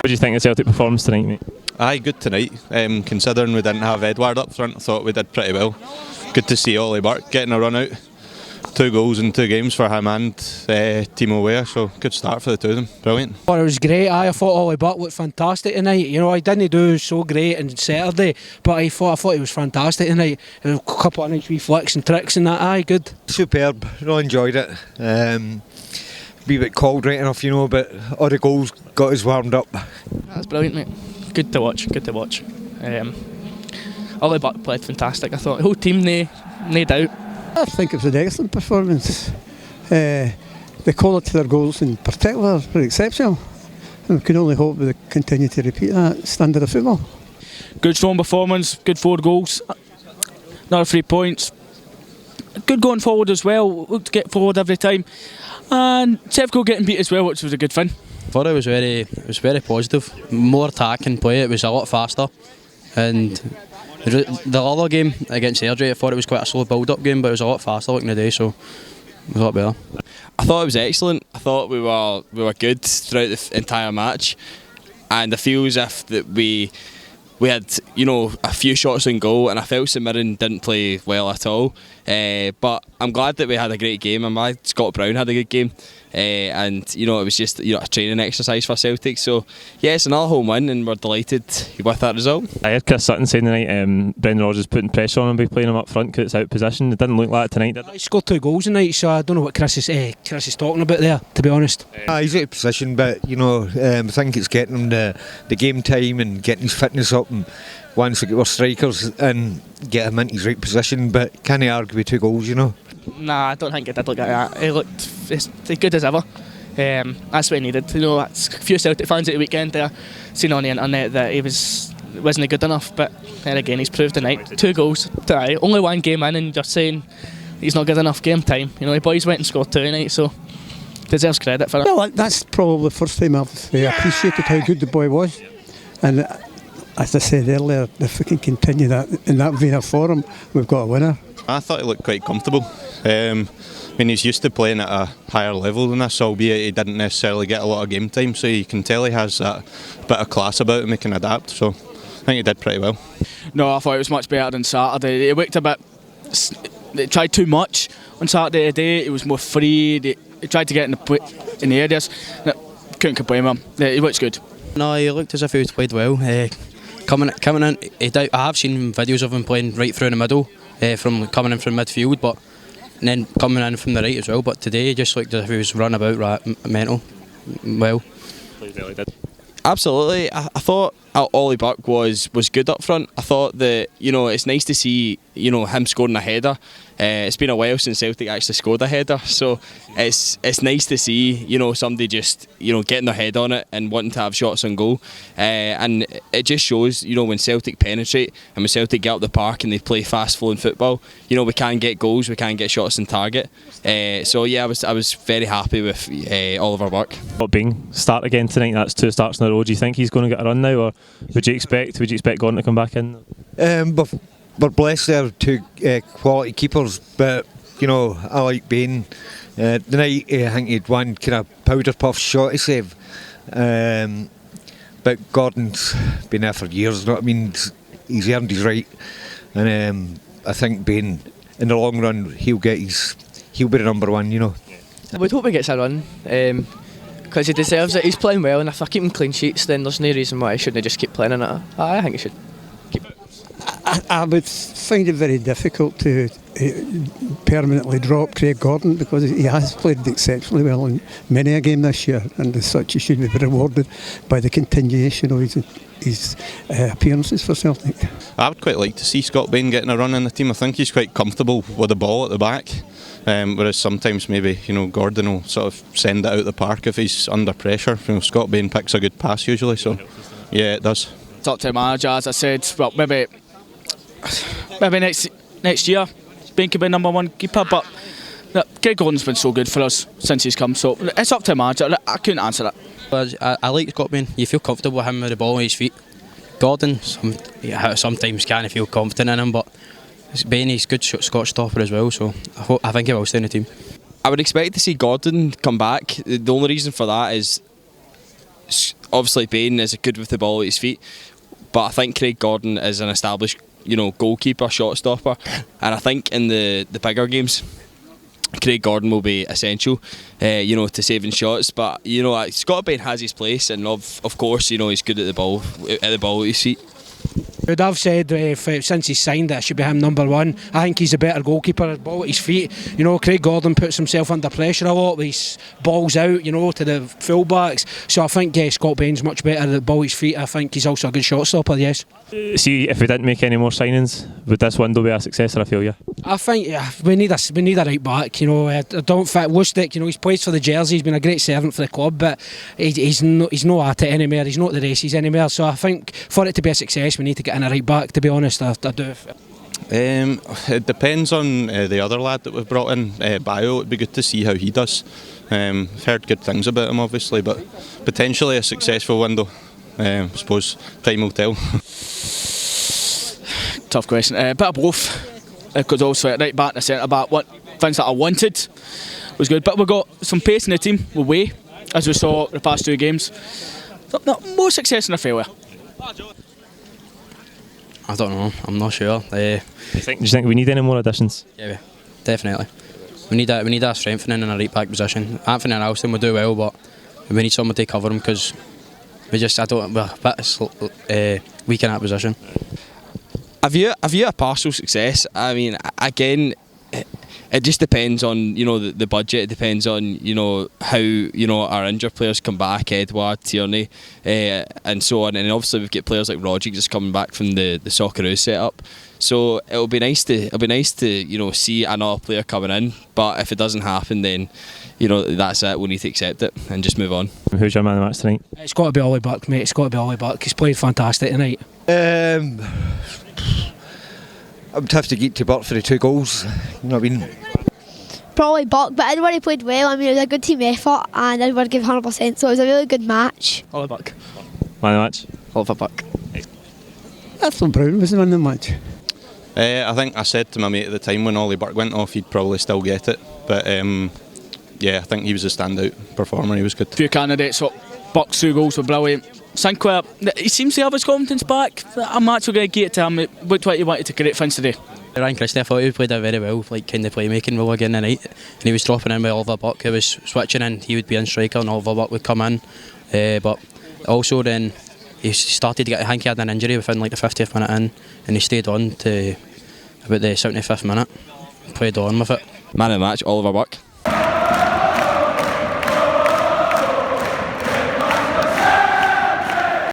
What do you think of Celtic performance tonight, mate? Aye, good tonight. Considering we didn't have Edward up front, I thought we did pretty well. Good to see Oliver Burke getting a run out. 2 goals in 2 games for him and Timothy Weah, so good start for the two of them. Brilliant. Well, it was great. I thought Oliver Burke looked fantastic tonight. You know, I didn't do so great on Saturday, but I thought he was fantastic tonight. A couple of nice wee flicks and tricks and that. Aye, good. Superb. Really enjoyed it. Wee bit cold right enough, you know, but all the goals got us warmed up. That's brilliant, mate. Good to watch. Good to watch. Oliver Burke played fantastic. I thought the whole team, no doubt. I think it was an excellent performance. The quality of their goals in particular were exceptional, and we can only hope they continue to repeat that standard of football. Good strong performance, good 4 goals, another 3 points. Good going forward as well, look to get forward every time. And Sevco getting beat as well, which was a good fun. I thought it was very positive. More attacking play, it was a lot faster. And the other game against Airdrie, I thought it was quite a slow build-up game, but it was a lot faster looking today, so it was a lot better. I thought it was excellent. I thought we were good throughout the entire match, and I feel as if that we had, you know, a few shots on goal, and I felt Mirren didn't play well at all. But I'm glad that we had a great game. I'm glad Scott Bain had a good game. And you know, it was just, you know, a training exercise for Celtic. So yes, another home win, and we're delighted with that result. I heard Chris Sutton saying tonight Brendan Rodgers putting pressure on him by playing him up front because it's out of position. It didn't look like it tonight, did it? He scored 2 goals tonight, so I don't know what Chris is talking about there, to be honest. He's out of position, but you know, I think it's getting him the game time and getting his fitness up, and once we get our strikers and get him into his right position. But can't argue with 2 goals, you know. Nah, I don't think it did look like that. He looked as good as ever. That's what he needed. You know, that's a few Celtic fans at the weekend there seen on the internet that he wasn't good enough, but then again he's proved tonight. 2 goals tonight, only 1 game in, and just saying he's not good enough game time. You know, the boys went and scored 2 tonight, so deserves credit for it. Well, that's probably the first time I've appreciated how good the boy was, and as I said earlier, if we can continue that in that vein of form, we've got a winner. I thought he looked quite comfortable. I mean, he's used to playing at a higher level than this, albeit he didn't necessarily get a lot of game time, so you can tell he has that bit of class about him, he can adapt, so I think he did pretty well. No, I thought it was much better than Saturday. He worked a bit, he tried too much on Saturday today. He was more free, he tried to get in the areas. Couldn't complain with him. He looks good. No, he looked as if he played well. Coming in, I have seen videos of him playing right through the middle, from coming in from midfield, but and then coming in from the right as well. But today he just looked as if he was running about mental well. Really did. Absolutely. I thought Ollie Burke was good up front. I thought that, you know, it's nice to see, you know, him scoring a header. It's been a while since Celtic actually scored a header, so it's nice to see, you know, somebody just, you know, getting their head on it and wanting to have shots on goal. And it just shows, you know, when Celtic penetrate and when Celtic get up the park and they play fast flowing football, you know, we can get goals, we can get shots on target. So yeah, I was very happy with Oliver Burke. Scott Bain start again tonight. That's 2 starts in a row. Do you think he's going to get a run now, or would you expect Gordon to come back in? We're blessed there are 2 quality keepers, but you know, I like Bain. Tonight I think he had 1 kind of powder puff shot to save, but Gordon's been there for years. You know what I mean? He's earned his right, and I think Bain, in the long run, he'll be the number 1. You know. I would hope he gets a run, because he deserves it. He's playing well, and if I keep him clean sheets, then there's no reason why I shouldn't just keep playing in it. I think he should keep it. I would find it very difficult to permanently drop Craig Gordon, because he has played exceptionally well in many a game this year, and as such he should be rewarded by the continuation of his appearances for Celtic. I would quite like to see Scott Bain getting a run in the team. I think he's quite comfortable with the ball at the back, whereas sometimes maybe, you know, Gordon will sort of send it out the park if he's under pressure. You know, Scott Bain picks a good pass usually, so yeah, it does. It's up to the manager, as I said. Well, maybe next year Bain could be number 1 keeper, but Craig Gordon's been so good for us since he's come, so it's up to the manager. I couldn't answer that. I like Scott Bain. You feel comfortable with him with the ball on his feet. Gordon, sometimes can't feel confident in him, but Bain, he's a good Scotch stopper as well, so I think he will stay in the team. I would expect to see Gordon come back. The only reason for that is obviously Bain is good with the ball at his feet, but I think Craig Gordon is an established, goalkeeper, shot stopper, and I think in the bigger games, Craig Gordon will be essential, to saving shots. But Scott Bain has his place, and of course, he's good at the ball at his feet. I've said since he's signed it should be him number one. I think he's a better goalkeeper, ball at his feet. Craig Gordon puts himself under pressure a lot with his balls out, to the full-backs. So I think Scott Bain's much better at the ball at his feet. I think he's also a good shot stopper, yes. See, if we didn't make any more signings, would this window be a success or a failure? I think we need a right back. I don't fit Lustig. He's played for the Jersey. He's been a great servant for the club, but he's not at it anymore. He's not the races anymore. So I think for it to be a success, we need to get in a right back. To be honest, I do. It depends on the other lad that we've brought in, Bio. It'd be good to see how he does. I've heard good things about him, obviously, but potentially a successful window. I suppose time will tell. Tough question. A bit of both. Because also right back and centre back, what things that I wanted was good, but we've got some pace in the team with Weah, as we saw the past 2 games. More success than a failure. I don't know. I'm not sure. Do you think we need any more additions? Yeah, definitely. We need a strengthening in a right back position. Anthony and Alston will do well, but we need someone to cover him because we're a bit weak in that position. Have you a partial success? I mean, again, it just depends on the budget. It depends on how our injured players come back, Edward, Tierney, and so on. And obviously we've got players like Roger just coming back from the Socceroos setup. So it'll be nice to see another player coming in. But if it doesn't happen, then that's it. We need to accept it and just move on. Who's your man of the match tonight? It's got to be Oliver Burke, mate. It's got to be Oliver Burke. He's played fantastic tonight. I would have to get to Burke for the 2 goals. You know what I mean? Probably Burke, but everybody played well. I mean, it was a good team effort and everybody gave 100%, so it was a really good match. Oliver Burke. Man of the match? Oliver Burke. Athlone Brown was the man of the match. I think I said to my mate at the time when Ollie Burke went off, he'd probably still get it. But I think he was a standout performer. He was good. Few candidates up. Burke's 2 goals were brilliant. Sinclair, he seems to have his confidence back. I'm actually going to get it to him. It looked like he wanted to create things today. Ryan Christie, I thought he played a very well, kind of playmaking role again tonight. And he was dropping in with Oliver Burke. He was switching in. He would be in striker and Oliver Burke would come in. But also then he started to get. I think he had an injury within the 50th minute in, and he stayed on to about the 75th minute. Played on with it. Man of the match, Oliver Burke.